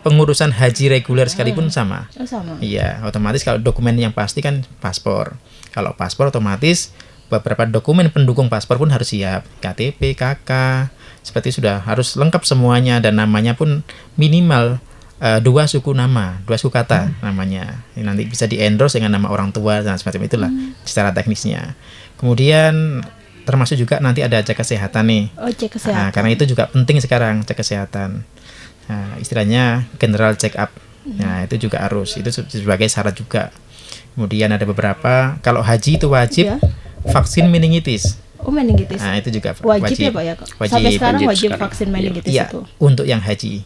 pengurusan haji reguler sekalipun sama. Oh, sama. Iya, otomatis kalau dokumen yang pasti kan paspor. Kalau paspor otomatis beberapa dokumen pendukung paspor pun harus siap. KTP, KK, seperti sudah harus lengkap semuanya dan namanya pun minimal 2 suku nama, 2 suku kata namanya. Ini nanti bisa di-endorse dengan nama orang tua dan semacam itulah secara teknisnya. Kemudian termasuk juga nanti ada cek kesehatan nih. Oh, cek kesehatan. Karena itu juga penting sekarang cek kesehatan. Nah, istilahnya general check up. Nah, itu juga harus. Itu sebagai syarat juga. Kemudian ada beberapa, kalau haji itu wajib vaksin meningitis. Oh, meningitis. Nah, itu juga wajib ya Pak ya? Sampai sekarang wajib sekarang. vaksin meningitis Iya, itu. untuk yang haji.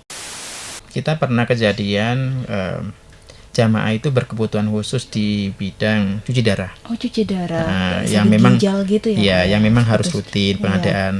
Kita pernah kejadian jamaah itu berkebutuhan khusus di bidang cuci darah. Oh, cuci darah. Nah, Kayak yang sabun memang ginjal gitu ya. Iya, Pak, yang memang harus Terus, rutin iya. pengadaan.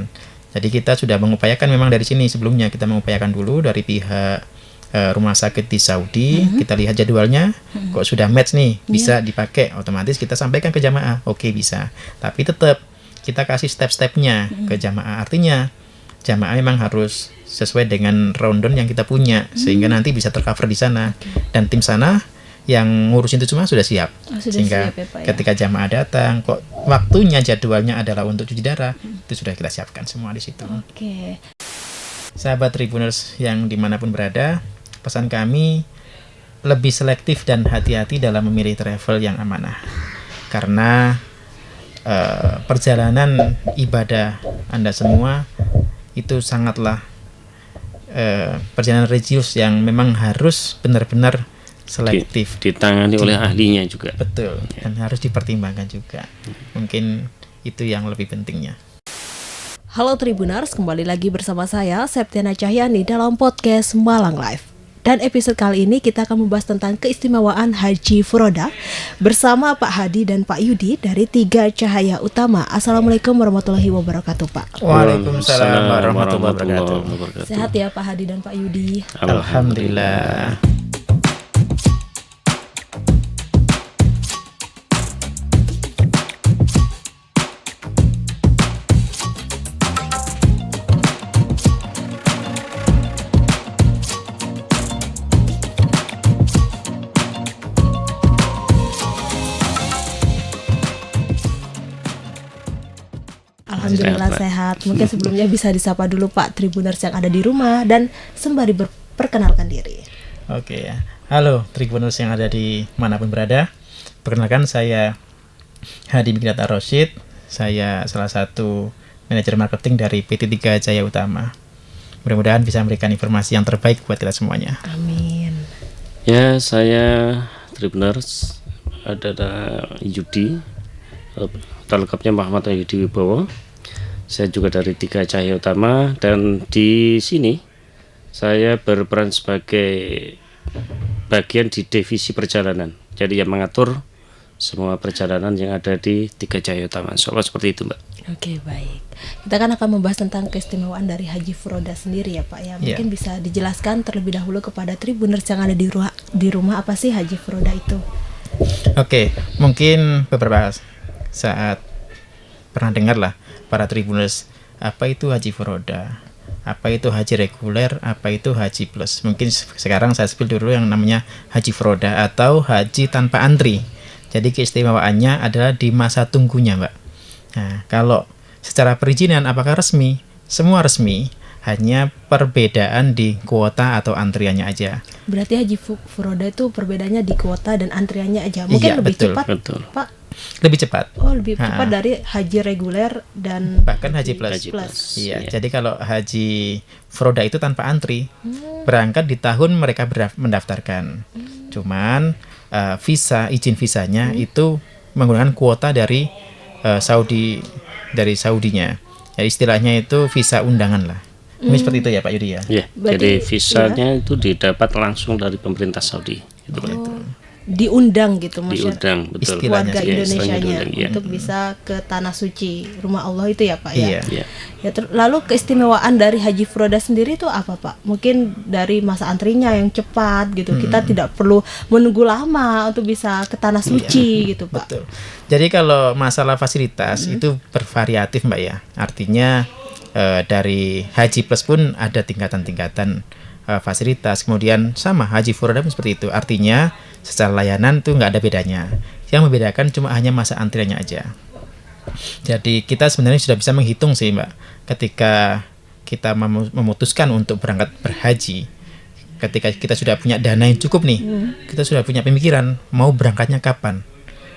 Jadi kita sudah mengupayakan memang dari sini sebelumnya kita mengupayakan dulu dari pihak rumah sakit di Saudi, kita lihat jadwalnya, kok sudah match nih, bisa dipakai, otomatis kita sampaikan ke jamaah, oke bisa. Tapi tetap kita kasih step-stepnya ke jamaah, artinya jamaah memang harus sesuai dengan rundown yang kita punya, sehingga nanti bisa tercover di sana, dan tim sana yang ngurusin itu semua sudah siap. Oh, sudah Sehingga siap ya, Pak, ya? ketika jamaah datang, kok waktunya jadwalnya adalah untuk cuci darah, itu sudah kita siapkan semua di situ. Oke. Sahabat Tribuners yang dimanapun berada, pesan kami lebih selektif dan hati-hati dalam memilih travel yang amanah. Karena perjalanan ibadah Anda semua itu sangatlah perjalanan religius yang memang harus benar-benar selektif. Ditangani oleh ahlinya juga. Betul, dan harus dipertimbangkan juga. Mungkin itu yang lebih pentingnya. Halo Tribuners, kembali lagi bersama saya Septiana Cahyani dalam podcast Malang Live. Dan episode kali ini kita akan membahas tentang keistimewaan Haji Furoda bersama Pak Hadi dan Pak Yudi dari Tiga Cahaya Utama. Assalamualaikum warahmatullahi wabarakatuh, Pak. Waalaikumsalam warahmatullahi wabarakatuh. Sehat ya Pak Hadi dan Pak Yudi? Alhamdulillah. Alhamdulillah sehat. Mungkin sebelumnya bisa disapa dulu Pak Tribuners yang ada di rumah dan sembari berperkenalkan diri. Oke ya. Halo Tribuners yang ada di manapun berada. Perkenalkan saya Hadi Mikdad Ar-Rasyid. Saya salah satu manajer marketing dari PT Tiga Jaya Utama. Mudah-mudahan bisa memberikan informasi yang terbaik buat kita semuanya. Amin. Ya, saya Tribuners ada Yudi. Lengkapnya Muhammad Yudi Wibowo. Saya juga dari Tiga Cahaya Utama dan di sini saya berperan sebagai bagian di divisi perjalanan. Jadi yang mengatur semua perjalanan yang ada di Tiga Cahaya Utama. Soalnya seperti itu, Mbak. Oke, baik. Kita kan akan membahas tentang keistimewaan dari Haji Furoda sendiri ya Pak ya. Mungkin bisa dijelaskan terlebih dahulu kepada Tribuners yang ada di rumah apa sih Haji Furoda itu? Oke, mungkin beberapa saat pernah dengar lah para Tribuners, apa itu Haji Furoda, apa itu haji reguler, apa itu haji plus. Mungkin sekarang saya spill dulu yang namanya Haji Furoda atau haji tanpa antri. Jadi keistimewaannya adalah di masa tunggunya, Mbak. Nah, kalau secara perizinan apakah resmi? Semua resmi, hanya perbedaan di kuota atau antriannya aja. Berarti Haji Furoda itu perbedaannya di kuota dan antriannya aja. Mungkin Iya, lebih betul, cepat, betul. Pak. Lebih cepat. Oh, lebih cepat dari haji reguler dan bahkan haji plus. Haji plus. Iya, Iya. jadi kalau haji Furoda itu tanpa antri, berangkat di tahun mereka mendaftarkan. Cuman visa, izin visanya itu menggunakan kuota dari Saudinya. Ya, istilahnya itu visa undangan lah. Mungkin seperti itu ya Pak Yudi ya. Ya, Berarti, jadi visanya itu didapat langsung dari pemerintah Saudi. Gitu. diundang gitu maksudnya. Diundang, betul. Istilahnya Warga sih, Indonesianya diundang, iya. untuk bisa ke tanah suci rumah Allah itu ya Pak ya. Iya. Iya. Ya, lalu keistimewaan dari Haji Furoda sendiri itu apa Pak? Mungkin dari masa antrinya yang cepat gitu. Kita tidak perlu menunggu lama untuk bisa ke tanah suci gitu Pak. Betul. Jadi kalau masalah fasilitas itu bervariatif Mbak ya. Artinya dari Haji Plus pun ada tingkatan-tingkatan fasilitas. Kemudian sama Haji Furoda pun seperti itu. Artinya secara layanan tuh nggak ada bedanya. Yang membedakan cuma hanya masa antriannya aja. Jadi kita sebenarnya sudah bisa menghitung sih Mbak, ketika kita memutuskan untuk berangkat berhaji, ketika kita sudah punya dana yang cukup nih, kita sudah punya pemikiran mau berangkatnya kapan.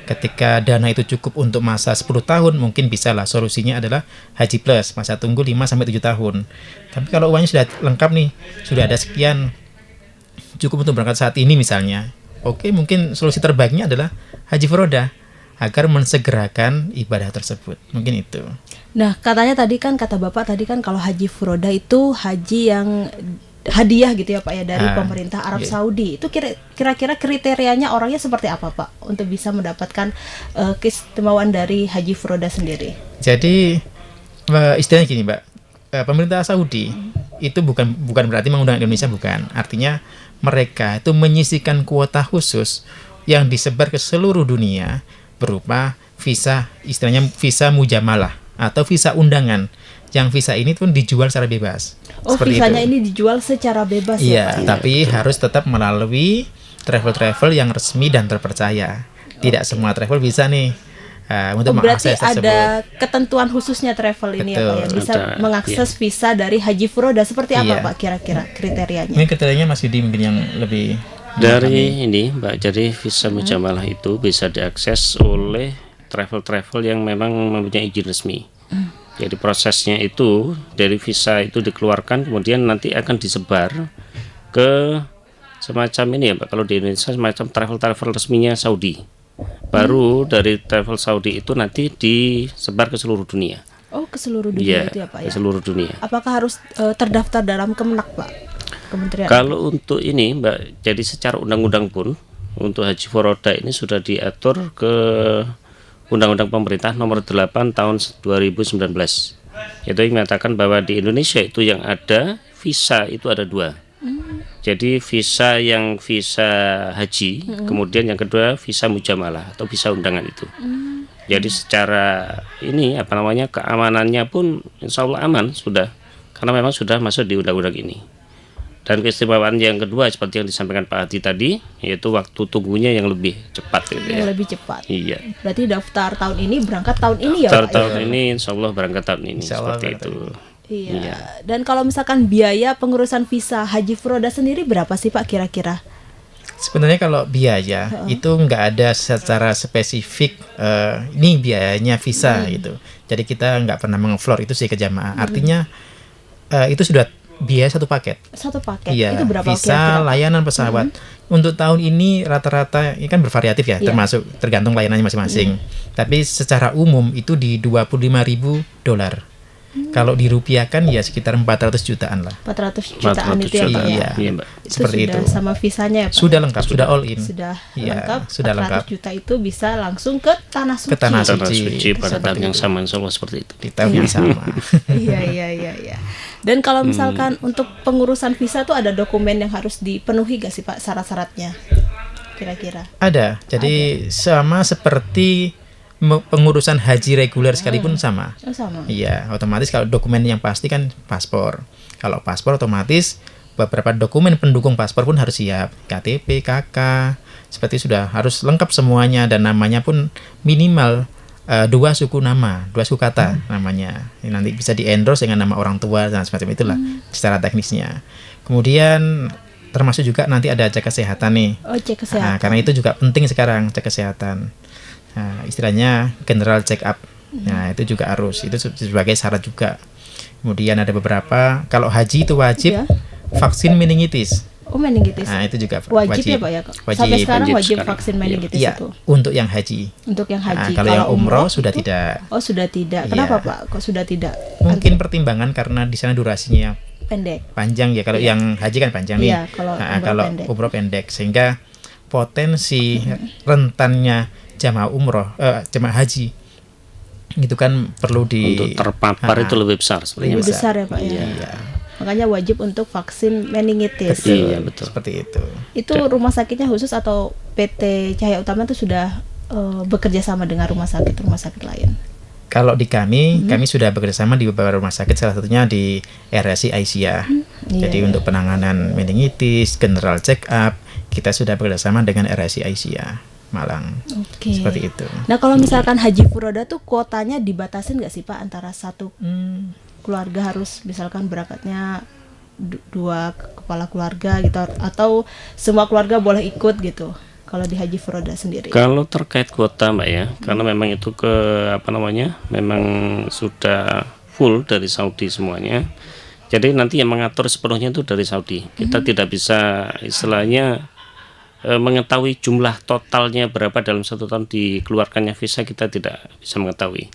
Ketika dana itu cukup untuk masa 10 tahun, mungkin bisa lah solusinya adalah Haji Plus, masa tunggu 5-7 tahun. Tapi kalau uangnya sudah lengkap nih, sudah ada sekian, cukup untuk berangkat saat ini misalnya, oke, mungkin solusi terbaiknya adalah Haji Furoda, agar mensegerakan ibadah tersebut. Mungkin itu. Nah, katanya tadi kan, kata Bapak tadi kan kalau Haji Furoda itu haji yang hadiah gitu ya Pak ya, dari pemerintah Arab Saudi. Itu kira-kira kriterianya orangnya seperti apa Pak untuk bisa mendapatkan keistimewaan dari Haji Furoda sendiri? Jadi istilahnya gini Mbak, pemerintah Saudi itu bukan berarti mengundang Indonesia, bukan. Artinya mereka itu menyisihkan kuota khusus yang disebar ke seluruh dunia berupa visa, istilahnya visa mujamalah atau visa undangan. Yang visa ini pun dijual secara bebas. Oh, visanya ini dijual secara bebas ya Pak? Iya, tapi harus tetap melalui travel yang resmi dan terpercaya. Tidak semua travel bisa nih untuk berarti mengakses tersebut. ada ketentuan khususnya travel ini ya Pak ya, bisa mengakses visa dari Haji Furoda. Seperti apa Pak kira-kira kriterianya? Ini kriterianya Mas Yudi mungkin yang lebih dari ini Mbak. Jadi visa mujamalah itu bisa diakses oleh travel yang memang mempunyai izin resmi. Jadi prosesnya itu dari visa itu dikeluarkan, kemudian nanti akan disebar ke semacam ini ya Pak, kalau di Indonesia semacam travel resminya Saudi. Baru dari travel Saudi itu nanti disebar ke seluruh dunia. Oh, ke seluruh dunia itu ya Pak ya? Ke seluruh dunia. Apakah harus terdaftar dalam Kemenak Pak? Kementerian. Kalau untuk ini Mbak, jadi secara undang-undang pun untuk Haji Furoda ini sudah diatur ke Undang-Undang Pemerintah Nomor 8 Tahun 2019. Itu yang mengatakan bahwa di Indonesia itu yang ada visa itu ada 2. Jadi visa haji, kemudian yang kedua visa mujamalah atau visa undangan itu. Jadi secara ini keamanannya pun insya Allah aman sudah, karena memang sudah masuk di undang-undang ini. Dan keistimewaan yang kedua seperti yang disampaikan Pak Hadi tadi, yaitu waktu tunggunya yang lebih cepat gitu ya. Yang lebih cepat. Iya. Berarti daftar tahun ini, berangkat tahun ini ya Daftar Pak? tahun ini insya Allah berangkat tahun ini, seperti itu. Iya. Dan kalau misalkan biaya pengurusan visa Haji Furoda sendiri berapa sih Pak kira-kira? Sebenarnya kalau biaya itu nggak ada secara spesifik ini biayanya visa gitu. Jadi kita nggak pernah mengfloor itu sih ke jamaah. Artinya itu sudah biaya satu paket. Satu paket. Iya, Itu berapa visa, kira-kira? layanan pesawat. Untuk tahun ini rata-rata ini kan bervariatif ya, termasuk tergantung layanannya masing-masing. Tapi secara umum itu di $25.000. Kalau dirupiahkan ya sekitar 400 jutaan lah. 400 jutaan itu ya Pak ya? Iya Mbak. Itu Seperti sudah itu. sama visanya ya Pak? Sudah lengkap, sudah all in. Sudah Iya, lengkap, sudah 400 lengkap. juta itu bisa langsung ke Tanah Suci. Ke Tanah Tanah Suci. suci pada Seperti tahun yang itu. sama insya Allah seperti itu. Di tahun yang sama. Iya. Dan kalau misalkan untuk pengurusan visa tuh ada dokumen yang harus dipenuhi gak sih Pak syarat-syaratnya? Kira-kira? Ada. Jadi sama seperti pengurusan haji reguler sekalipun sama. Oh, sama. Iya, otomatis kalau dokumen yang pasti kan paspor. Kalau paspor otomatis beberapa dokumen pendukung paspor pun harus siap. KTP, KK, seperti sudah harus lengkap semuanya dan namanya pun minimal 2 suku nama, 2 suku kata namanya. Ini nanti bisa di-endorse dengan nama orang tua dan semacam itulah secara teknisnya. Kemudian termasuk juga nanti ada cek kesehatan nih. Oh, cek kesehatan. Karena itu juga penting sekarang cek kesehatan. Nah, istilahnya general check up. Nah, itu juga harus. Itu sebagai syarat juga. Kemudian ada beberapa, kalau haji itu wajib vaksin meningitis. Oh, meningitis. Nah, itu juga wajib ya Pak ya? Wajib. Sampai sekarang Wajib wajib sekarang. vaksin meningitis Iya, itu. untuk yang haji. Untuk yang haji. Kalau yang umroh sudah itu? tidak. Oh, sudah tidak. Iya. Kenapa Pak? Kok sudah tidak? Mungkin pertimbangan karena di sana durasinya Pendek. panjang ya. Kalau yang haji kan panjang nih. Iya, kalau umroh kalau pendek. umroh pendek, sehingga potensi rentannya jamaah haji itu kan perlu Untuk terpapar itu lebih besar sebenarnya. Lebih besar ya Pak ya. Iya. Makanya wajib untuk vaksin meningitis. Iya betul. Seperti itu. Itu rumah sakitnya khusus atau PT Cahaya Utama itu sudah bekerja sama dengan rumah sakit lain? Kalau di kami sudah bekerjasama di beberapa rumah sakit, salah satunya di RSI Aisyah. Jadi untuk penanganan meningitis, general check up, kita sudah bekerjasama dengan RSI Aisyah Malang. Oke. Seperti itu. Nah kalau misalkan Haji Furoda tuh kuotanya dibatasin nggak sih Pak, antara satu keluarga harus misalkan berangkatnya dua kepala keluarga gitu, atau semua keluarga boleh ikut gitu kalau di Haji Furoda sendiri? Kalau terkait kuota Mbak ya, karena memang itu memang sudah full dari Saudi semuanya. Jadi nanti yang mengatur sepenuhnya itu dari Saudi. Kita tidak bisa istilahnya mengetahui jumlah totalnya berapa dalam satu tahun dikeluarkannya visa, kita tidak bisa mengetahui.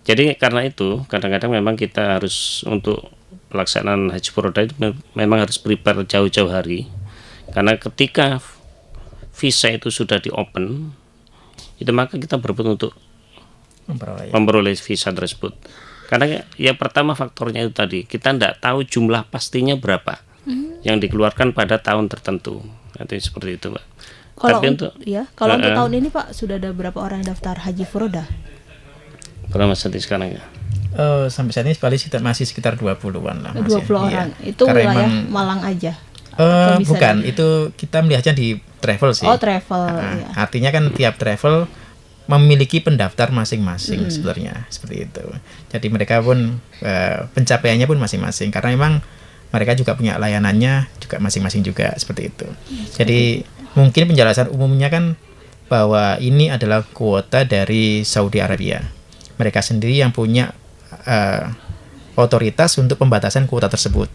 Jadi karena itu kadang-kadang memang kita harus untuk pelaksanaan Haji Furoda itu memang harus prepare jauh-jauh hari, karena ketika visa itu sudah di open itu maka kita berebut untuk memperoleh visa tersebut. Karena yang pertama faktornya itu tadi, kita tidak tahu jumlah pastinya berapa yang dikeluarkan pada tahun tertentu. Nanti seperti itu Mbak. Kalau Tapi untuk tahun ini Pak, sudah ada berapa orang yang daftar Haji Furoda? Berapa sekarang ya? Sampai saat ini paling masih sekitar 20-an lah. 20 orang. Itu Karena wilayah emang, Malang aja? Bukan, itu kita melihatnya di travel sih. Oh travel. Ya. Artinya kan tiap travel memiliki pendaftar masing-masing sebenarnya, seperti itu. Jadi mereka pun pencapaiannya pun masing-masing, karena memang mereka juga punya layanannya juga masing-masing juga, seperti itu. Jadi mungkin penjelasan umumnya kan bahwa ini adalah kuota dari Saudi Arabia. Mereka sendiri yang punya otoritas untuk pembatasan kuota tersebut,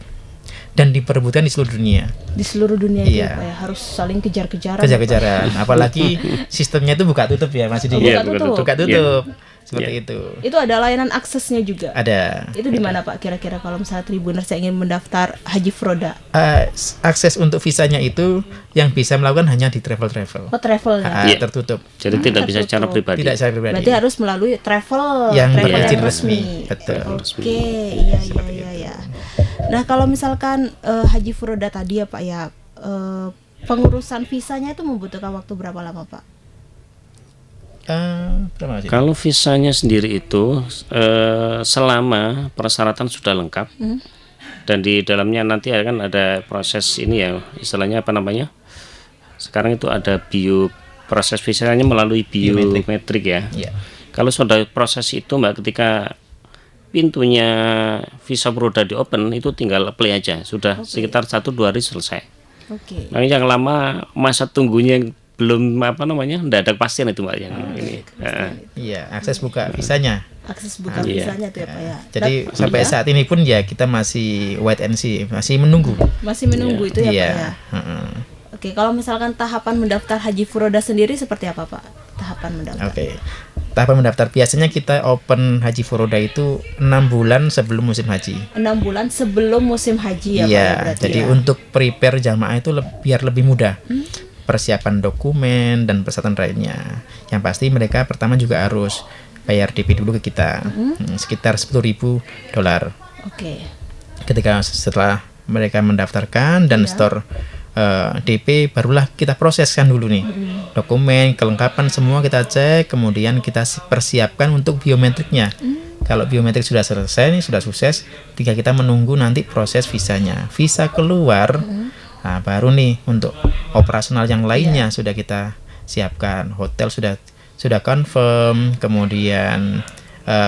dan diperebutkan di seluruh dunia. Di seluruh dunia Iya. juga ya, harus saling kejar-kejaran. Kejar-kejaran. Apalagi sistemnya itu buka tutup ya, Mas Didi. Buka tutup. Buka tutup. Seperti itu. Itu ada layanan aksesnya juga. Ada. Itu di mana Pak kira-kira kalau misalnya Tribuners yang ingin mendaftar Haji Furoda? Akses untuk visanya itu yang bisa melakukan hanya di travel-travel. Oh travel ya. Iya. Tertutup. Jadi tidak bisa secara tertutup. pribadi. Tidak secara pribadi. Berarti harus melalui travel Yang travel berizin yang resmi. Betul. Oke, iya. Nah kalau misalkan Haji Furoda tadi ya Pak ya, pengurusan visanya itu membutuhkan waktu berapa lama Pak? Berapa sih? Kalau visanya sendiri itu selama persyaratan sudah lengkap dan di dalamnya nanti akan ada proses ini ya, istilahnya apa namanya? Sekarang itu ada proses visanya melalui biometrik ya. Iya. Kalau sudah proses itu Mbak, ketika pintunya visa Furoda di open itu tinggal play aja, sudah sekitar 1-2 hari selesai. Oke. Nah, yang lama masa tunggunya belum tidak ada kepastian itu Mbak yang ini. Iya, akses buka visanya. Akses buka Iya. visanya tuh ya Pak ya. Jadi Dan- sampai saat ini pun ya kita masih wait and see, masih menunggu. masih menunggu itu ya Pak Iya. ya. Heeh. Oke, kalau misalkan tahapan mendaftar Haji Furoda sendiri seperti apa Pak? Tahapan mendaftar. Oke. Tahapan mendaftar biasanya kita open Haji Furoda itu 6 bulan sebelum musim haji. 6 bulan sebelum musim haji ya Pak Iya, ya, berarti jadi ya. untuk prepare jamaah itu biar lebih mudah. Persiapan dokumen dan persyaratan lainnya. Yang pasti mereka pertama juga harus bayar DP dulu ke kita, sekitar $10.000. Oke. Ketika setelah mereka mendaftarkan dan store DP, barulah kita proseskan dulu nih dokumen, kelengkapan semua kita cek, kemudian kita persiapkan untuk biometriknya. Kalau biometrik sudah selesai nih, sudah sukses, tinggal kita menunggu nanti proses visanya. Visa keluar, nah baru nih untuk operasional yang lainnya sudah kita siapkan. Hotel sudah confirm, kemudian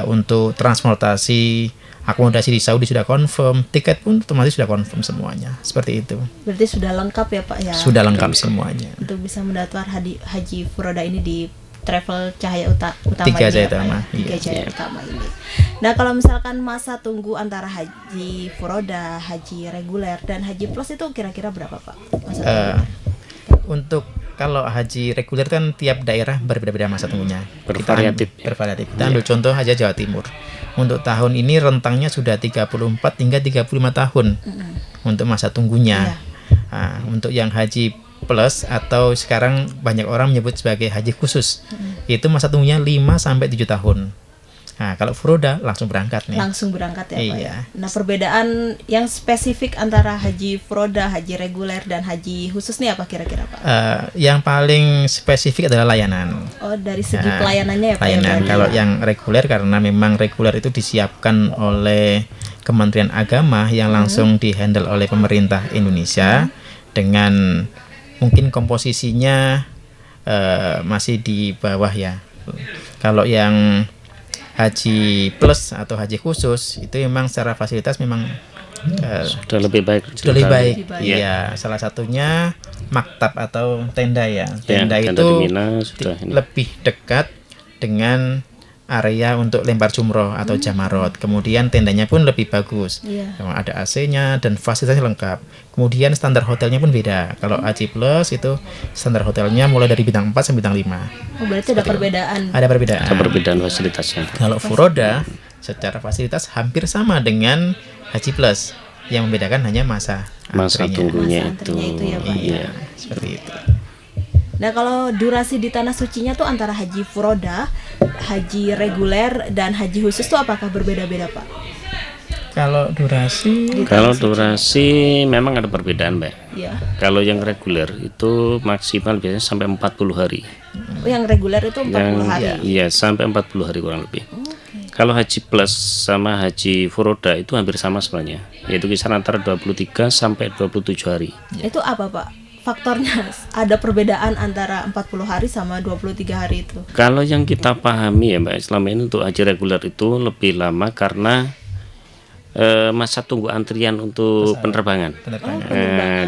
untuk transportasi, akomodasi di Saudi sudah confirm, tiket pun otomatis sudah confirm semuanya. Seperti itu. Berarti sudah lengkap ya Pak ya. Sudah lengkap semuanya. Untuk bisa mendaftar Haji Furoda ini di Travel Cahaya Utama Tiga ini Cahaya ya, Pak, Utama, ya? Tiga iya. Cahaya Utama ini. Nah kalau misalkan masa tunggu antara Haji Furoda, Haji reguler dan Haji Plus itu kira-kira berapa Pak? Masa tunggunya? Untuk kalau haji reguler kan tiap daerah berbeda-beda masa tunggunya. Bervariatif. Bervariatif. Kita ambil contoh aja Jawa Timur. Untuk tahun ini rentangnya sudah 34 hingga 35 tahun untuk masa tunggunya. Nah, untuk yang haji plus atau sekarang banyak orang menyebut sebagai haji khusus, itu masa tunggunya 5 sampai 7 tahun. Nah, kalau furoda langsung berangkat nih. Langsung berangkat ya Pak ya. Iya. Nah, perbedaan yang spesifik antara haji furoda, haji reguler dan haji khusus nih apa kira-kira Pak? Yang paling spesifik adalah layanan. Oh, dari segi Nah, pelayanannya ya Pak ya. layanan. berarti Kalau ya? yang reguler, karena memang reguler itu disiapkan oleh Kementerian Agama yang langsung dihandle oleh pemerintah Indonesia dengan mungkin komposisinya masih di bawah ya. Kalau yang haji plus atau haji khusus itu memang secara fasilitas memang Sudah lebih baik. sudah lebih baik. Lebih baik. Iya, salah satunya maktab atau tenda ya. Ya, Tenda tenda itu di Mina sudah ini. lebih dekat dengan area untuk lempar jumroh atau jamarot. Kemudian tendanya pun lebih bagus. Iya. Ada AC-nya dan fasilitasnya lengkap. Kemudian standar hotelnya pun beda. Kalau Haji Plus itu standar hotelnya mulai dari bintang 4 sampai bintang 5. Oh, berarti ada perbedaan. Ada perbedaan. Ada perbedaan fasilitasnya. Kalau furoda secara fasilitas hampir sama dengan Haji Plus. Yang membedakan hanya masa Masa antrinya. tunggunya Masa antrinya itu ya, Pak, Iya, seperti itu. Nah, kalau durasi di tanah sucinya tuh antara haji furoda, haji reguler dan haji khusus tuh apakah berbeda-beda Pak? Kalau durasi Kalau durasi memang ada perbedaan, Mbak. Iya. Kalau yang reguler itu maksimal biasanya sampai 40 hari. Oh, yang reguler itu 40 hari. Iya, sampai 40 hari kurang lebih. Kalau haji plus sama haji furoda itu hampir sama sebenarnya, yaitu kisaran antara 23 sampai 27 hari. Itu apa Pak? Faktornya ada perbedaan antara 40 hari sama 23 hari itu. Kalau yang kita pahami ya Mbak, selama ini untuk haji reguler itu lebih lama karena masa tunggu antrian untuk penerbangan.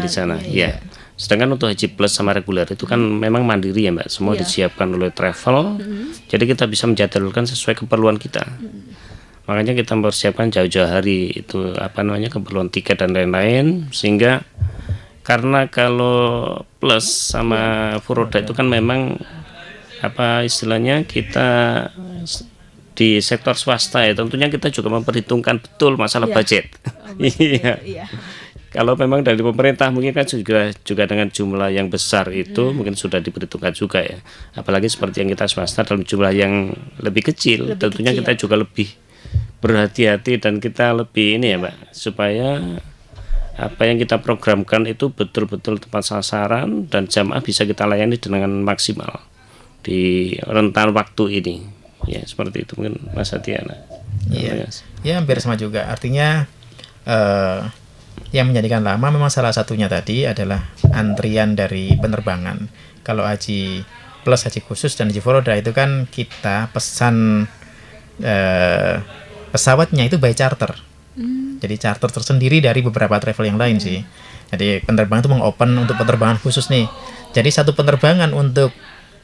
Di sana, ya. Sedangkan untuk haji plus sama reguler itu kan memang mandiri ya Mbak, semua disiapkan oleh travel, jadi kita bisa menjadwalkan sesuai keperluan kita. Makanya kita mempersiapkan jauh-jauh hari itu keperluan tiket dan lain-lain, sehingga karena kalau plus sama furoda itu kan memang istilahnya kita di sektor swasta ya, tentunya kita juga memperhitungkan betul masalah budget. Iya. Kalau memang dari pemerintah mungkin kan juga dengan jumlah yang besar itu mungkin sudah diperhitungkan juga ya. Apalagi seperti yang kita swasta dalam jumlah yang lebih kecil, tentunya kita juga lebih berhati-hati dan kita lebih ini ya Mbak, supaya apa yang kita programkan itu betul-betul tepat sasaran dan jamaah bisa kita layani dengan maksimal di rentan waktu ini. Ya, seperti itu mungkin Mas Atiana. Iya. Ya, hampir sama juga. Artinya yang menjadikan lama memang salah satunya tadi adalah antrian dari penerbangan. Kalau haji plus, haji khusus dan haji furoda itu kan kita pesan pesawatnya itu by charter. Jadi charter tersendiri dari beberapa travel yang lain sih. Jadi penerbangan itu mengopen untuk penerbangan khusus nih. Jadi satu penerbangan untuk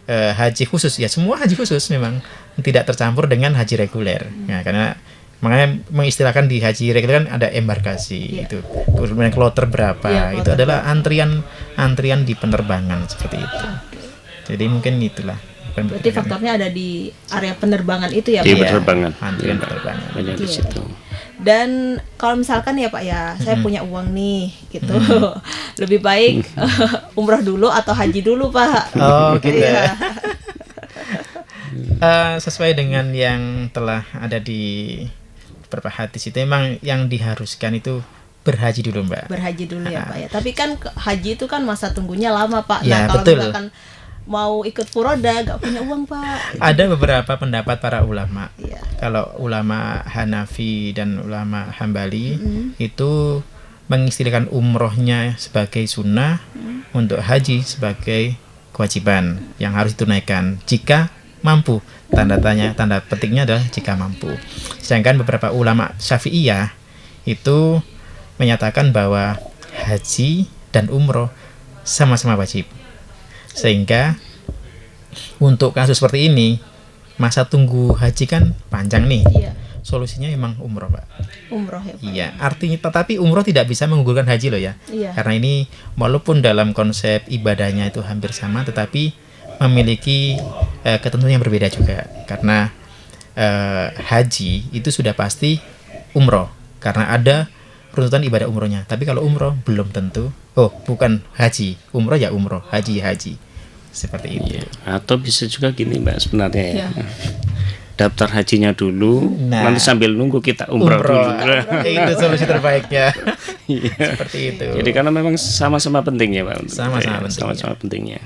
haji khusus ya, semua haji khusus memang tidak tercampur dengan haji reguler. Nah, karena makanya mengistilahkan di haji reguler kan ada embarkasi itu. Kemudian kloter berapa itu adalah antrian di penerbangan seperti itu. Jadi mungkin itulah. Berarti faktornya ada di area penerbangan itu ya Pak? Di penerbangan. Antrian penerbangan. Banyak di situ. Dan kalau misalkan ya Pak ya, saya punya uang nih gitu, lebih baik umroh dulu atau haji dulu Pak? Oh gitu ya. Sesuai dengan yang telah ada di beberapa hadis itu, memang yang diharuskan itu berhaji dulu Mbak. Berhaji dulu ya Pak ya. Tapi kan haji itu kan masa tunggunya lama Pak. Ya, Nah kalau betul. misalkan mau ikut furoda gak punya uang Pak. Ada beberapa pendapat para ulama. Iya. Kalau ulama Hanafi dan ulama Hambali itu mengistilahkan umrohnya sebagai sunnah, untuk haji sebagai kewajiban yang harus ditunaikan jika mampu. Tanda petiknya adalah jika mampu. Sedangkan beberapa ulama Syafi'iyah itu menyatakan bahwa haji dan umroh sama-sama wajib. Sehingga untuk kasus seperti ini, masa tunggu haji kan panjang nih. Iya. Solusinya memang umroh, Pak. Umroh ya Pak. Iya, artinya tetapi umroh tidak bisa menggugurkan haji loh ya. Iya. Karena ini walaupun dalam konsep ibadahnya itu hampir sama, tetapi memiliki ketentuan yang berbeda juga. Karena haji itu sudah pasti umroh, karena ada runtutan ibadah umrohnya. Tapi kalau umroh belum tentu. Oh, bukan haji, umroh ya umroh, haji. Seperti itu. Atau bisa juga gini Mbak sebenarnya ya. daftar hajinya dulu, Nah. nanti sambil nunggu kita umroh dulu. Itu solusi terbaiknya. Iya. Seperti itu. Jadi karena memang sama-sama pentingnya Pak. Sama-sama pentingnya. Sama-sama pentingnya.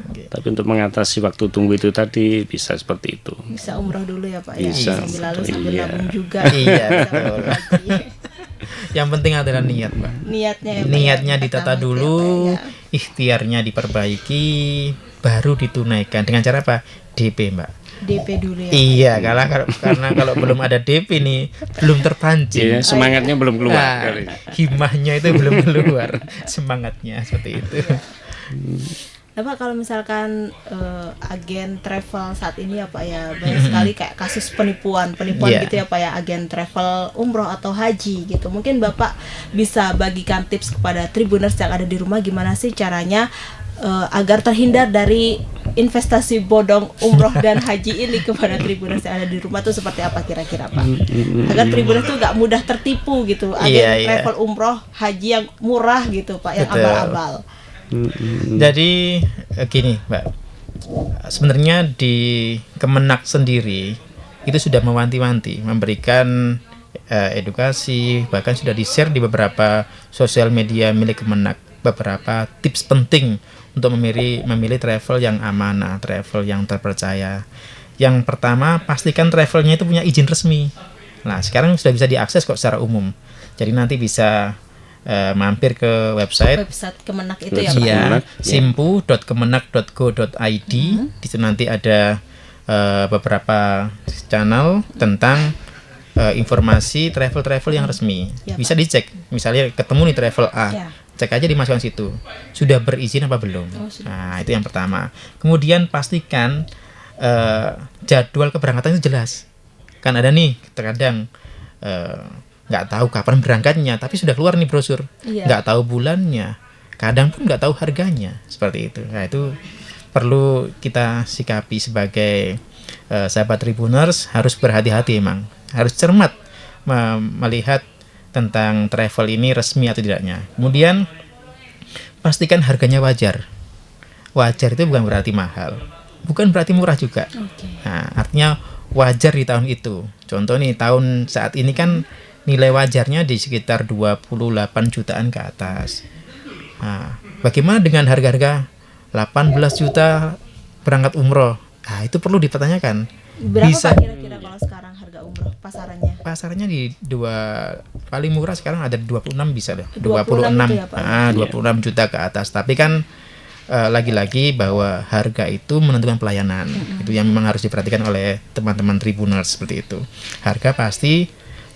Oke. Tapi untuk mengatasi waktu tunggu itu tadi bisa seperti itu. Bisa umroh dulu ya Pak ya. Bisa. Sambil lalu sambil Iya. nabung juga. Iya, Bisa betul. haji. Yang penting adalah niat, Mbak. Niatnya ya, Pak, Niatnya yang ditata pertama itu dulu, ya, Pak, ya. ikhtiarnya diperbaiki, baru ditunaikan. Dengan cara apa? DP, Mbak. DP dulu ya. Iya, karena kalau belum ada DP nih, belum terpancing. Iya, semangatnya belum keluar. Nah, himmahnya itu belum keluar, semangatnya seperti itu. Nah Pak, kalau misalkan agen travel saat ini ya Pak ya, banyak sekali kayak kasus penipuan Iya. gitu ya Pak ya, agen travel umroh atau haji gitu. Mungkin Bapak bisa bagikan tips kepada Tribuners yang ada di rumah gimana sih caranya agar terhindar dari investasi bodong umroh dan haji ini kepada Tribuners yang ada di rumah tuh seperti apa kira-kira Pak? Agar Tribuners tuh gak mudah tertipu gitu, agen Iya, iya. travel umroh haji yang murah gitu Pak, yang Betul. abal-abal. Jadi gini, Mbak. Sebenarnya di Kemenak sendiri itu sudah mewanti-wanti, memberikan edukasi, bahkan sudah di-share di beberapa sosial media milik Kemenak beberapa tips penting untuk memilih travel yang amanah, travel yang terpercaya. Yang pertama, pastikan travelnya itu punya izin resmi. Nah, sekarang sudah bisa diakses kok secara umum. Jadi nanti bisa mampir ke website Kemenak itu ya Pak. iya, Kemenak, ya. simpu.kemenak.go.id. Di situ nanti ada beberapa channel tentang informasi travel yang resmi. Ya, Bisa dicek. Misalnya ketemu nih travel A. Ya. Cek aja dimasukkan situ. Sudah berizin apa belum? sudah. Nah, itu yang pertama. Kemudian pastikan jadwal keberangkatan itu jelas. Kan ada nih terkadang nggak tahu kapan berangkatnya, tapi sudah keluar nih brosur. Iya. Nggak tahu bulannya, kadang pun nggak tahu harganya, seperti itu. Nah, itu perlu kita sikapi sebagai sahabat Tribuners, harus berhati-hati emang, harus cermat melihat tentang travel ini resmi atau tidaknya. Kemudian pastikan harganya wajar. Wajar itu bukan berarti mahal, bukan berarti murah juga. Oke. Nah, artinya wajar di tahun itu. Contoh nih, tahun saat ini kan nilai wajarnya di sekitar 28 jutaan ke atas. Nah, bagaimana dengan harga-harga 18 juta berangkat umroh? Nah, itu perlu dipertanyakan. Berapa Bisa. Pak kira-kira kalau sekarang harga umroh pasarannya? Pasarnya di paling murah sekarang ada 26 bisa deh. 26 itu ya, Pak? 26 juta ke atas. Tapi kan lagi-lagi bahwa harga itu menentukan pelayanan. Itu yang memang harus diperhatikan oleh teman-teman Tribuners seperti itu. Harga pasti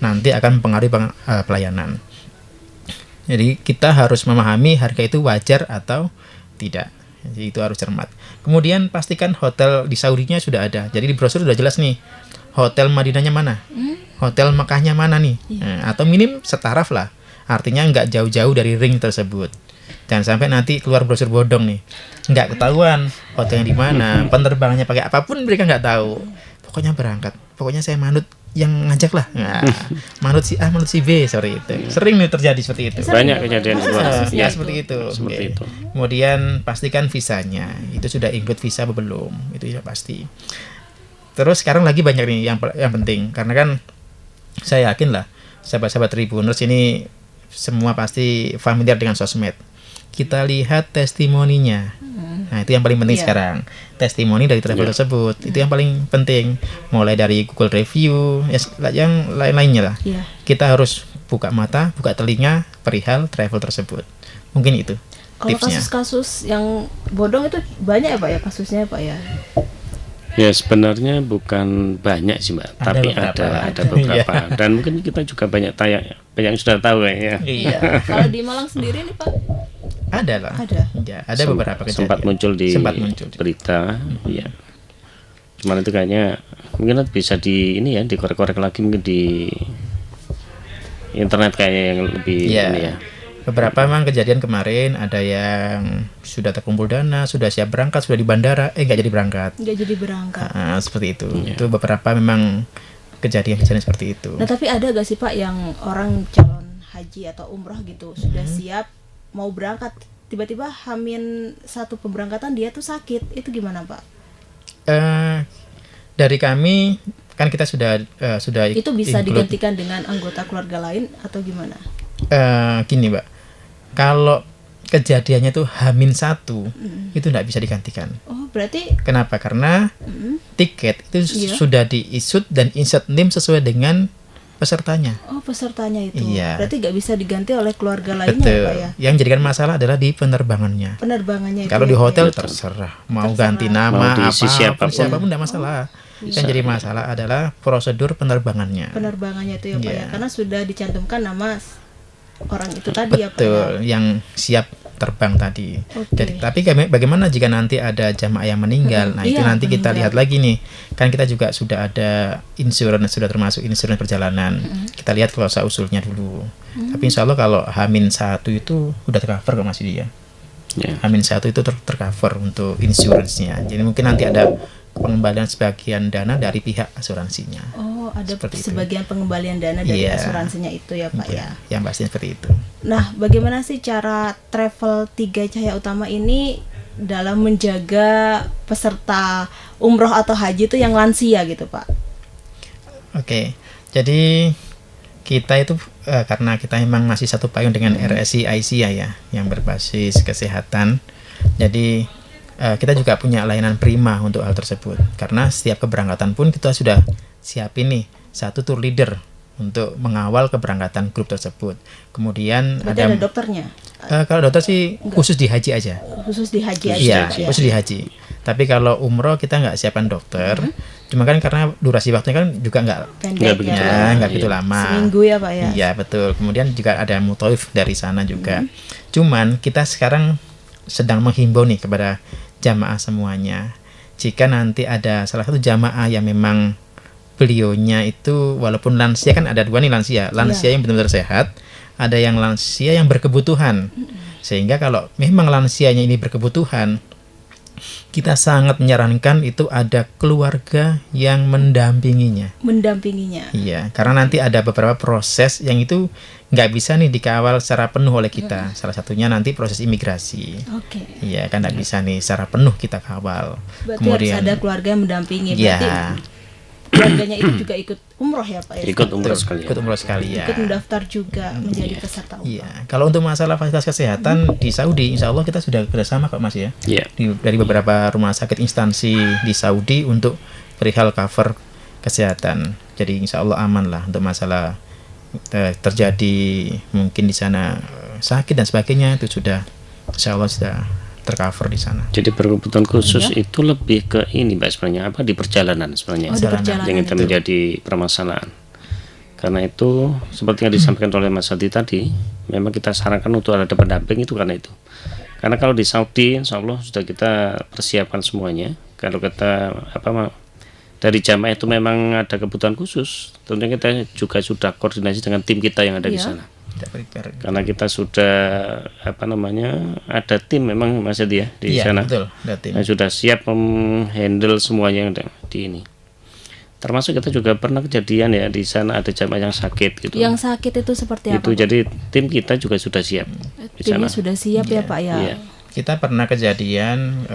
nanti akan mempengaruhi pelayanan. Jadi kita harus memahami harga itu wajar atau tidak. Jadi itu harus cermat. Kemudian pastikan hotel di Saudinya sudah ada. Jadi di brosur sudah jelas nih. Hotel Madinahnya mana? Hotel Mekahnya mana nih? Nah, atau minim setaraf lah. Artinya nggak jauh-jauh dari ring tersebut. Jangan sampai nanti keluar brosur bodong nih. Nggak ketahuan hotelnya di mana, penerbangannya pakai apapun mereka nggak tahu. Pokoknya berangkat. Pokoknya saya manut yang ngajak lah. Nah, manut si A, manut si B, sorry itu. Sering nih terjadi seperti itu. Banyak kejadian di luar. Ya seperti itu. Seperti Oke. itu. Kemudian pastikan visanya. Itu sudah include visa apa belum? Itu ya pasti. Terus sekarang lagi banyak nih yang penting, karena kan saya yakin lah sahabat-sahabat Tribuners ini semua pasti familiar dengan sosmed. Kita lihat testimoninya. Nah, itu yang paling penting Iya. sekarang. Testimoni dari travel tersebut. Itu yang paling penting. Mulai dari Google Review, yang lain-lainnya lah. Iya. Kita harus buka mata, buka telinga perihal travel tersebut. Mungkin itu Kalau tipsnya. kasus-kasus yang bodong itu banyak ya Pak ya kasusnya ya Pak ya? Ya sebenarnya bukan banyak sih Mbak, Ada tapi beberapa. ada beberapa. Dan mungkin kita juga banyak yang sudah tahu ya. Iya, Kalau di Malang sendiri nih Pak, ada lah. Ada. Ya, ada beberapa kejadian. Sempat muncul di berita, ya. Cuman itu kayaknya mungkin bisa di ini ya, dikorek-korek lagi mungkin di internet kayaknya yang lebih Iya. ini ya. Beberapa memang kejadian kemarin ada yang sudah terkumpul dana, sudah siap berangkat, sudah di bandara, nggak jadi berangkat. nggak jadi berangkat. Seperti itu. Itu beberapa memang kejadian-kejadian seperti itu. Nah tapi ada gak sih Pak yang orang calon haji atau umroh gitu sudah siap mau berangkat, tiba-tiba hamin satu pemberangkatan dia tuh sakit, itu gimana Pak? Dari kami kan kita sudah Itu bisa include, digantikan dengan anggota keluarga lain atau gimana? gini Mbak, kalau kejadiannya itu H-1 itu tidak bisa digantikan. Oh, berarti Kenapa? Karena tiket itu Iya. sudah di-issued dan insert name sesuai dengan pesertanya. pesertanya itu. Iya. Berarti nggak bisa diganti oleh keluarga lainnya ya, Betul. Pak ya? Yang jadikan masalah adalah di penerbangannya. Penerbangannya itu. Kalau ya, di Pak, hotel ya? terserah mau ganti nama Mau diisi siapapun tidak masalah. Yang jadi masalah adalah prosedur penerbangannya. Penerbangannya itu ya Pak ya, Iya. karena sudah dicantumkan nama orang itu tadi ya Pak ya. Betul, yang siap terbang tadi. Oke. Jadi, tapi bagaimana jika nanti ada jamaah yang meninggal? Nah, itu Iya, nanti kita meninggal. lihat lagi nih. Kan kita juga sudah ada insurans, sudah termasuk insurans perjalanan. Kita lihat klausa usulnya dulu. Tapi insya Allah kalau H-1 itu udah tercover kok masih dia. Ya. H-1 itu tercover untuk insuransnya. Jadi mungkin nanti ada pengembalian sebagian dana dari pihak asuransinya. Oh, ada Seperti itu. sebagian pengembalian dana dari Iya. asuransinya itu ya Pak ya. Yang pasti seperti itu. Nah, bagaimana sih cara travel 3 Cahaya Utama ini dalam menjaga peserta umroh atau haji itu yang lansia gitu Pak? Oke, jadi kita itu karena kita memang masih satu payung dengan RSI Aisyah ya, yang berbasis kesehatan. Jadi kita juga punya layanan prima untuk hal tersebut. Karena setiap keberangkatan pun kita sudah siapin nih satu tour leader untuk mengawal keberangkatan grup tersebut. Kemudian Berarti ada dokternya? kalau dokter sih khusus di haji aja. Khusus di haji aja Iya, Pak ya? khusus di haji. Tapi kalau umroh kita nggak siapkan dokter. Cuma kan karena durasi waktunya kan juga nggak Pendek begitu ya. lama. nggak begitu lama. Seminggu ya Pak ya? Iya betul. Kemudian juga ada mutawif dari sana juga. Cuman kita sekarang sedang menghimbau nih kepada jamaah semuanya. Jika nanti ada salah satu jamaah yang memang beliaunya itu walaupun lansia, kan ada dua nih lansia yang benar-benar sehat, ada yang lansia yang berkebutuhan. Sehingga kalau memang lansianya ini berkebutuhan, kita sangat menyarankan itu ada keluarga yang mendampinginya. Mendampinginya. Iya, karena nanti ada beberapa proses yang itu nggak bisa nih dikawal secara penuh oleh kita. Salah satunya nanti proses imigrasi. Oke. Iya, kan nggak bisa nih secara penuh kita kawal. Berarti harus ada keluarga yang mendampingi. Iya, Berarti keluarganya itu juga ikut umroh ya Pak ya? Ikut umroh sekalian. ikut umroh sekalian. Ikut mendaftar juga menjadi peserta umroh. Iya, kalau untuk masalah fasilitas kesehatan di Saudi, insya Allah kita sudah kerjasama kok Mas ya. Iya. Dari beberapa rumah sakit instansi di Saudi untuk perihal cover kesehatan. Jadi insya Allah aman lah untuk masalah terjadi mungkin di sana sakit dan sebagainya, itu sudah insya Allah sudah tercover di sana. Jadi berkebutuhan khusus itu lebih ke ini Mbak sebenarnya, apa di perjalanan sebenarnya Oh, di perjalanan yang itu itu. menjadi permasalahan. Karena itu seperti yang disampaikan oleh Mas Adi tadi, memang kita sarankan untuk ada pendamping itu karena itu. Karena kalau di Saudi insya Allah sudah kita persiapkan semuanya. Kalau kita dari jamaah itu memang ada kebutuhan khusus, tentunya kita juga sudah koordinasi dengan tim kita yang ada di Iya. sana. Karena kita sudah ada tim memang Mas Adi ya di Iya, sana. betul, ada tim. Yang sudah siap menghandle semuanya yang ada di ini. Termasuk kita juga pernah kejadian ya di sana ada jamaah yang sakit gitu. Yang sakit itu seperti apa? Itu Pak? jadi tim kita juga sudah siap di Timnya sana. sudah siap ya Pak ya? Iya. Kita pernah kejadian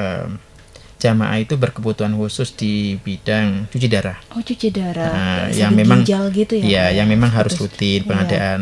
jamaah itu berkebutuhan khusus di bidang cuci darah. Oh, cuci darah. Nah, Kayak yang sabun memang ginjal gitu ya? Iya, Pak ya? yang memang harus Terus, rutin iya. pengadaan.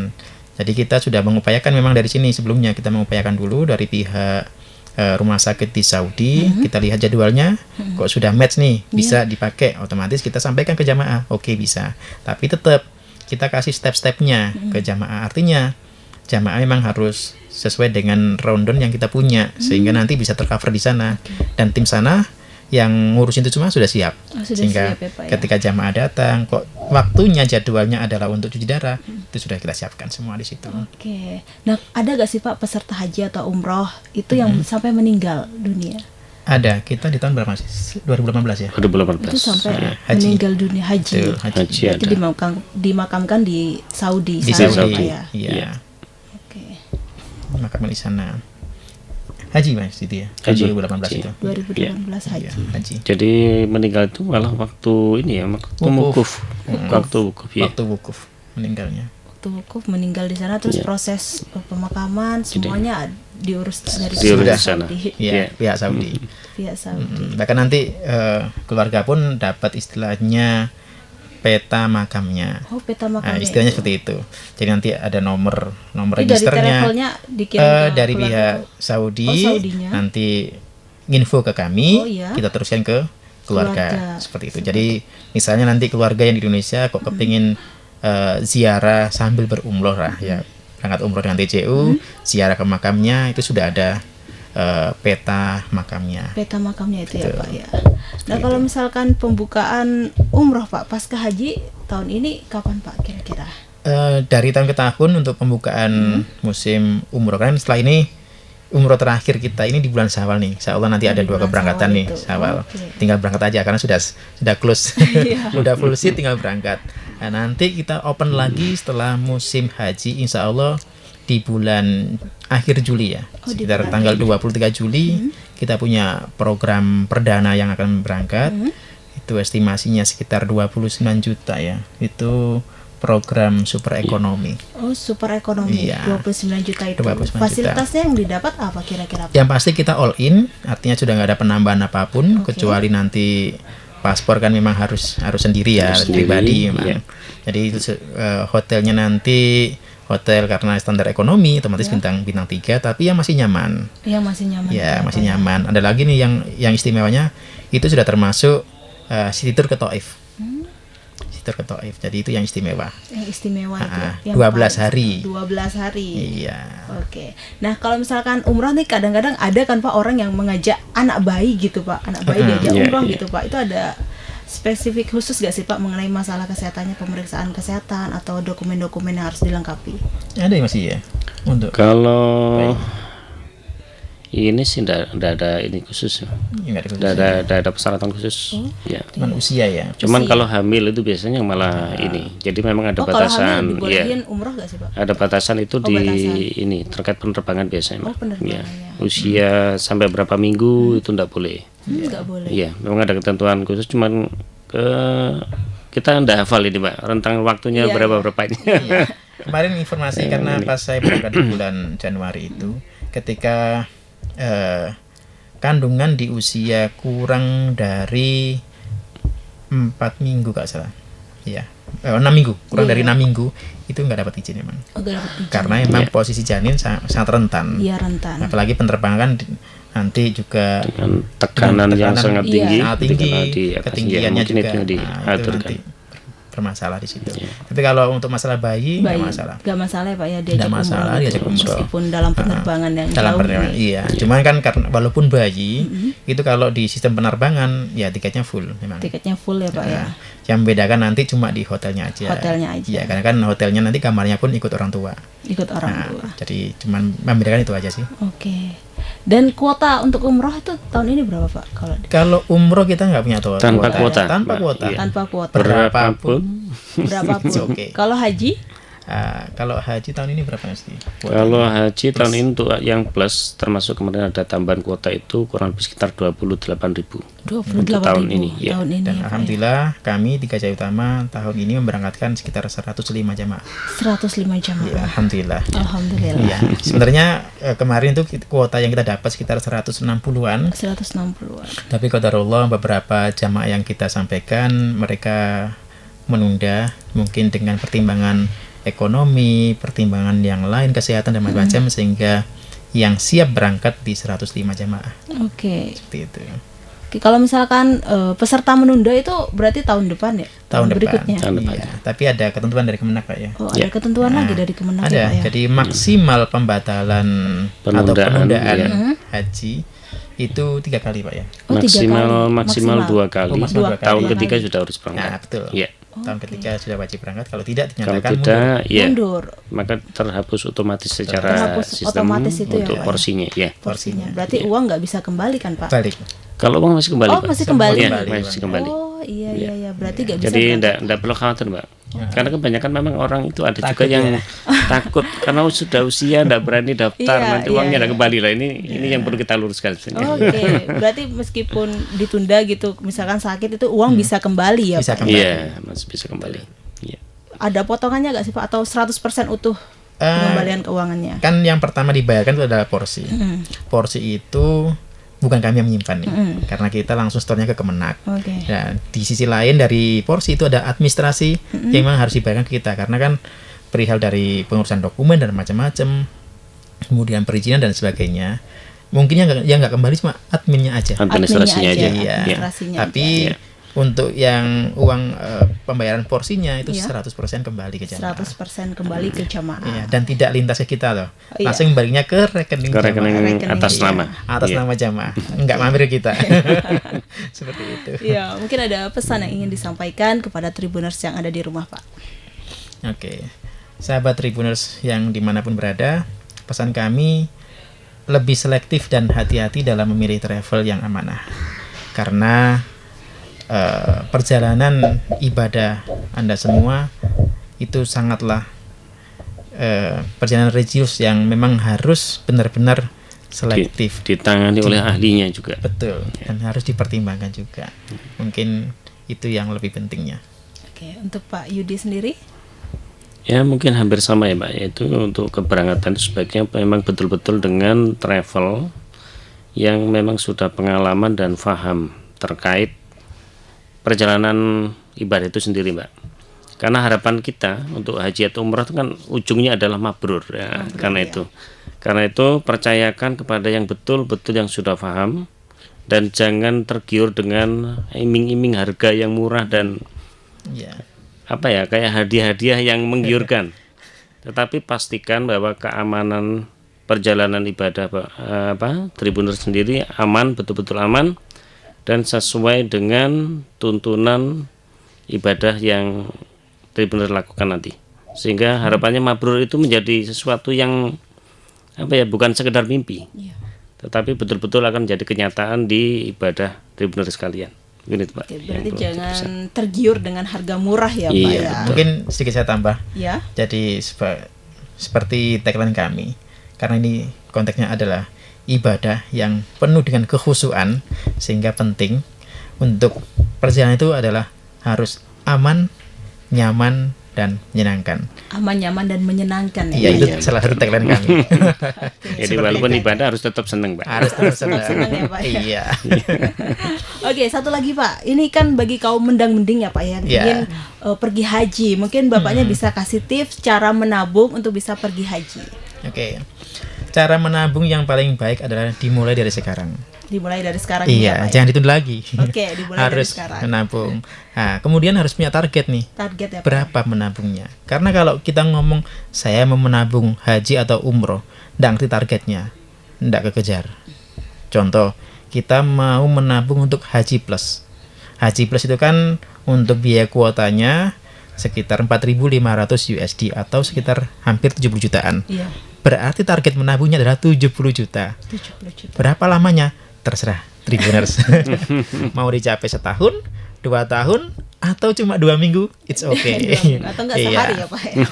Jadi kita sudah mengupayakan memang dari sini sebelumnya kita mengupayakan dulu dari pihak rumah sakit di Saudi, kita lihat jadwalnya, kok sudah match nih, bisa dipakai, otomatis kita sampaikan ke jamaah, oke bisa. Tapi tetap kita kasih step-stepnya ke jamaah, artinya jamaah memang harus sesuai dengan rundown yang kita punya, sehingga nanti bisa tercover di sana. Dan tim sana yang ngurusin itu semua sudah siap. Oh, sudah Sehingga siap ya, Pak, ya? ketika jamaah datang, kok waktunya jadwalnya adalah untuk cuci darah, itu sudah kita siapkan semua di situ. Oke. Nah, ada gak sih Pak peserta haji atau umroh itu yang sampai meninggal dunia? Ada, kita di tahun berapa sih? 2018 ya? 2018. Itu sampai haji. meninggal dunia haji. Betul, haji. Haji Berarti ada. dimakamkan di Saudi. Di sana, Saudi. Pak ya? Iya. Iya. Oke. Makam di sana. Haji Mas itu ya. Haji. 2018 itu. 2018 haji. Iya, haji. Jadi meninggal itu malah waktu ini ya, waktu Wukuf. wukuf. Waktu wukuf ya. Waktu wukuf meninggalnya. Waktu wukuf meninggal di sana, terus Iya. proses pemakaman semuanya diurus dari Diurus pihak di sana. Saudi. Iya, Iya. pihak Saudi. Pihak Saudi. Bahkan nanti keluarga pun dapat istilahnya peta makamnya. Oh, peta Nah, makamnya. istilahnya itu. seperti itu. Jadi nanti ada nomor Itu dari registernya travelnya dikirim ke dari keluarga pihak tuh. Saudi. Oh, Saudinya. Nanti info ke kami, Oh, iya. kita teruskan ke keluarga. Keluarga. Seperti itu. Jadi misalnya nanti keluarga yang di Indonesia kok kepingin ziarah sambil berumroh lah ya, berangkat umroh dengan TCU, ziarah ke makamnya, itu sudah ada peta makamnya. Peta makamnya itu ya Betul. Pak ya. Nah kalau misalkan pembukaan umroh Pak pasca haji tahun ini kapan Pak kira-kira? Dari tahun ke tahun untuk pembukaan musim umroh, kan setelah ini umroh terakhir kita ini di bulan Syawal nih. Insya Allah nanti Oh, ada di 2 bulan keberangkatan Syawal nih itu. Syawal. Oke. Tinggal berangkat aja karena sudah close, Iya. udah full seat, tinggal berangkat. Nah, nanti kita open lagi setelah musim haji Insya Allah di bulan akhir Juli ya, Oh, di sekitar bulan tanggal 23 Juli kita punya program perdana yang akan berangkat. Itu estimasinya sekitar 29 juta ya. Itu program super ekonomi. Oh super ekonomi Iya. 29 juta itu. 29 juta. Fasilitasnya yang didapat apa kira-kira Pak? Yang pasti kita all in, artinya sudah nggak ada penambahan apapun Oke. kecuali nanti paspor kan memang harus sendiri ya, Harus harus pribadi sendiri, memang. iya. Jadi itu hotelnya nanti hotel karena standar ekonomi otomatis Ya. bintang 3, tapi yang masih nyaman. Yang masih nyaman. Ya, Pak, masih Pak, nyaman. Ada lagi nih yang istimewanya itu sudah termasuk city tour ke Taif. City tour ke Taif. Jadi itu yang istimewa. Yang istimewa itu. Ah, Yang 12 paling- hari. 12 hari. Iya. Oke. Nah, kalau misalkan umroh nih kadang-kadang ada kan Pak orang yang mengajak anak bayi gitu Pak. Anak bayi diajak Iya, umroh iya. gitu Pak. Itu ada spesifik khusus gak sih Pak mengenai masalah kesehatannya, pemeriksaan kesehatan atau dokumen-dokumen yang harus dilengkapi? Ada ya masih ya untuk Kalau ini sih enggak ada ini khusus. nggak ada khusus. Enggak ada persyaratan khusus. Ya. Cuman usia ya. Cuman Usia. kalau hamil itu biasanya malah ini. Jadi memang ada Oh, kalau batasan. hamil dibolehin Iya. umroh gak sih Pak? Ada batasan itu Oh, di batasan. ini terkait penerbangan biasanya. Oh, Mbak. penerbangannya. Ya. Usia sampai berapa minggu itu enggak boleh. Nggak boleh. Iya, memang ada ketentuan khusus, cuman kita enggak hafal ini, Mbak. Rentang waktunya Iya, berapa-berapanya. Iya. Kemarin informasi karena pas saya berangkat di bulan Januari itu, ketika kandungan di usia kurang dari 4 minggu gak salah, iya 6 minggu, kurang Iya. dari 6 minggu itu nggak dapat izin memang, Oh, nggak dapat izin. karena emang posisi janin sangat rentan, Iya rentan. apalagi penerbangan kan nanti juga Dengan tekanan yang tekanan sangat Iya. tinggi, sangat tinggi, kalau di atas, ya, ketinggiannya mungkin juga, itu yang itu diaturkan. nanti bermasalah di situ. Tapi kalau untuk masalah bayi nggak Bayi. masalah. Nggak masalah ya Pak ya diajak Nggak masalah, umroh diajak gitu. umroh. Meskipun dalam penerbangan yang Dalam jauh penerbangan, nih. iya. Cuman kan karena walaupun bayi itu kalau di sistem penerbangan ya tiketnya full memang. Tiketnya full ya Pak ya. Nah, yang membedakan nanti cuma di hotelnya aja. Hotelnya aja. Iya, karena kan hotelnya nanti kamarnya pun ikut orang tua. Ikut orang Nah, tua. jadi cuman membedakan itu aja sih. Oke. Dan kuota untuk umroh itu tahun ini berapa Pak? Kalau Kalau umroh kita nggak punya Tanpa kuota. Tanpa Mbak. kuota. Iya. tanpa kuota Berapapun. berapapun. Oke. Kalau haji Kalau haji tahun ini berapa sih? Kalau haji tahun ini untuk yang plus termasuk kemarin ada tambahan kuota itu kurang lebih sekitar 28.000 28.000 tahun ini, ya. tahun ini Dan ya, Pak, ya. alhamdulillah kami di Gajah Utama tahun ini memberangkatkan sekitar 105 jamaah. 105 jamaah. Ya, alhamdulillah. Alhamdulillah. Iya, sebenarnya kemarin itu kuota yang kita dapat sekitar 160-an. 160-an. Tapi qadarullah beberapa jamaah yang kita sampaikan mereka menunda mungkin dengan pertimbangan ekonomi, pertimbangan yang lain, kesehatan dan macam-macam sehingga yang siap berangkat di 105 jamaah. Oke. Seperti itu. Oke, kalau misalkan peserta menunda itu berarti tahun depan ya? Tahun depan. berikutnya. Tahun depan. Iya, tapi ada ketentuan dari Kemenak Pak ya. Oh, ada ketentuan lagi dari Kemenak Ada. ya, Pak ya? Jadi maksimal pembatalan atau penundaan iya. haji itu 3 kali Pak ya. Oh, 3 kali. maksimal 2 kali. Oh, maksimal 2 kali. Tahun Dua ketiga kali. sudah harus berangkat. Nah, betul. Iya. Tahun ketiga sudah wajib berangkat, kalau tidak Kalau dinyatakan tidak, ya Mundur maka terhapus otomatis secara Terhapus sistem otomatis itu ya, untuk Pak, ya? porsinya. Ya. porsinya. Berarti uang nggak bisa kembali kan Pak? balik. Kalau uang masih kembali, Oh, Pak. masih kembali. Iya, Kembali, masih Pak. kembali. Oh iya iya iya. Berarti nggak bisa. Jadi berangkat. enggak perlu khawatir, Mbak. Karena kebanyakan memang orang itu ada juga Takut yang ya. takut karena sudah usia enggak berani daftar, Iya, nanti iya, uangnya enggak iya. kembali lah. Ini yang perlu kita luruskan sebenarnya. Oke, berarti meskipun ditunda gitu, misalkan sakit itu uang bisa kembali ya Bisa Pak? kembali. Iya, masih bisa kembali. Iya. Ada potongannya nggak sih Pak? Atau 100% utuh Eh, pengembalian keuangannya? Kan yang pertama dibayarkan itu adalah porsi. Porsi itu bukan kami yang menyimpan nih, karena kita langsung store-nya ke Kemenak. Oke. Dan di sisi lain dari porsi itu ada administrasi yang memang harus dibayarkan ke kita, karena kan perihal dari pengurusan dokumen dan macam-macam, kemudian perizinan dan sebagainya. Mungkin yang nggak kembali cuma adminnya aja. Administrasinya aja. Iya. Administrasinya Tapi aja. untuk yang uang pembayaran porsinya itu Iya. 100% kembali ke jamaah. 100% kembali ke jamaah. Iya, dan tidak lintas ke kita loh. Iya. Langsung kembalinya ke rekening Ke rekening jamaah. atas Iya. nama. Atas Iya. nama jamaah. Enggak mampir ke kita. Seperti itu. Iya, mungkin ada pesan yang ingin disampaikan kepada Tribuners yang ada di rumah, Pak. Oke. Sahabat Tribuners yang dimanapun berada, pesan kami lebih selektif dan hati-hati dalam memilih travel yang amanah. Karena perjalanan ibadah Anda semua itu sangatlah perjalanan religius yang memang harus benar-benar selektif. Ditangani oleh ahlinya juga. Betul, dan harus dipertimbangkan juga. Mungkin itu yang lebih pentingnya. Oke, untuk Pak Yudi sendiri? Ya mungkin hampir sama ya Mbak, yaitu untuk keberangkatan itu sebaiknya memang betul-betul dengan travel yang memang sudah pengalaman dan paham terkait perjalanan ibadah itu sendiri Mbak. Karena harapan kita untuk haji atau umrah itu kan ujungnya adalah mabrur ya. Karena itu percayakan kepada yang betul-betul yang sudah paham, dan jangan tergiur dengan iming-iming harga yang murah dan Ya. kayak hadiah-hadiah yang menggiurkan. Tetapi pastikan bahwa keamanan perjalanan ibadah Tribuners sendiri aman, betul-betul aman dan sesuai dengan tuntunan ibadah yang Tribuners lakukan nanti. Sehingga harapannya mabrur itu menjadi sesuatu yang bukan sekedar mimpi. Iya. Tetapi betul-betul akan menjadi kenyataan di ibadah Tribuners sekalian. Begitu, Pak. Oke, berarti jangan tergiur dengan harga murah ya, Pak Iya, ya. betul. Mungkin sedikit saya tambah. Ya. Jadi seperti tagline kami, karena ini konteksnya adalah ibadah yang penuh dengan kekhusyuan, sehingga penting untuk perjalanan itu adalah harus aman, nyaman, dan menyenangkan. Aman, nyaman dan menyenangkan Iya, ya. itu Iya, salah satu tagline kami. Jadi Seperti walaupun itu. ibadah harus tetap senang, Pak. Harus terus senang. senang ya, Pak, ya. Iya. Oke, satu lagi Pak. Ini kan bagi kaum mendang-mending ya Pak yang Ya. ingin pergi haji. Mungkin Bapaknya bisa kasih tips cara menabung untuk bisa pergi haji. Oke. Cara menabung yang paling baik adalah dimulai dari sekarang. Dimulai dari sekarang Iya, ya, Pak. jangan ditunda lagi. Oke, dimulai dari harus sekarang. menabung. Nah, kemudian harus punya target nih. Target ya Pak. Berapa menabungnya? Karena kalau kita ngomong saya mau menabung haji atau umroh, ndak ngerti targetnya, ndak kekejar. Contoh, kita mau menabung untuk haji plus. Haji plus itu kan untuk biaya kuotanya sekitar 4.500 USD atau sekitar hampir 70 jutaan. Iya, Berarti target menabungnya adalah 70 juta. 70 juta. Berapa lamanya? Terserah Tribuners. Mau dicapai setahun, 2 tahun, atau cuma 2 minggu, it's okay. Atau enggak sehari ya Pak ya.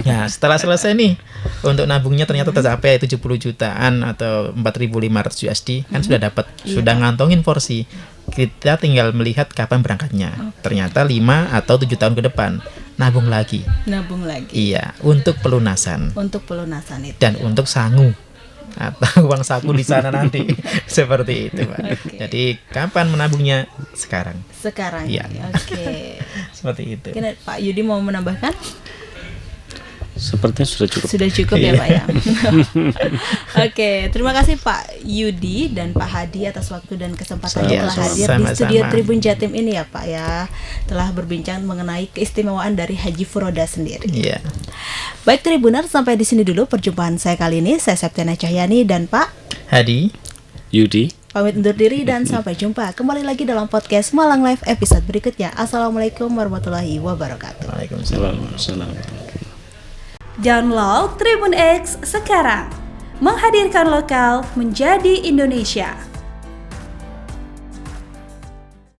Nah, setelah selesai nih, untuk nabungnya ternyata tercapai 70 jutaan atau 4.500 USD, kan sudah dapat, sudah ngantongin porsi. Kita tinggal melihat kapan berangkatnya. Ternyata 5 atau 7 tahun ke depan, nabung lagi. Nabung lagi Iya, untuk pelunasan untuk pelunasan itu. dan untuk sangu atau uang saku di sana nanti. Seperti itu, Pak. Oke. Jadi kapan menabungnya? Sekarang. Sekarang. Iya. Oke. Seperti itu. Mungkin Pak Yudi mau menambahkan? Sepertinya sudah cukup. Sudah cukup ya Iya. Pak ya. Oke, terima kasih Pak Yudi dan Pak Hadi atas waktu dan kesempatannya telah Sama-sama. hadir di Sama-sama. studio Tribun Jatim ini ya Pak ya. Telah berbincang mengenai keistimewaan dari Haji Furoda sendiri. Iya. Baik Tribuner, sampai di sini dulu perjumpaan saya kali ini. Saya Septiana Cahyani dan Pak Hadi. Yudi. pamit undur diri dan sampai jumpa kembali lagi dalam podcast Malang Live episode berikutnya. Assalamualaikum warahmatullahi wabarakatuh. Waalaikumsalam. Assalamualaikum. Download Tribun X sekarang. Menghadirkan lokal menjadi Indonesia.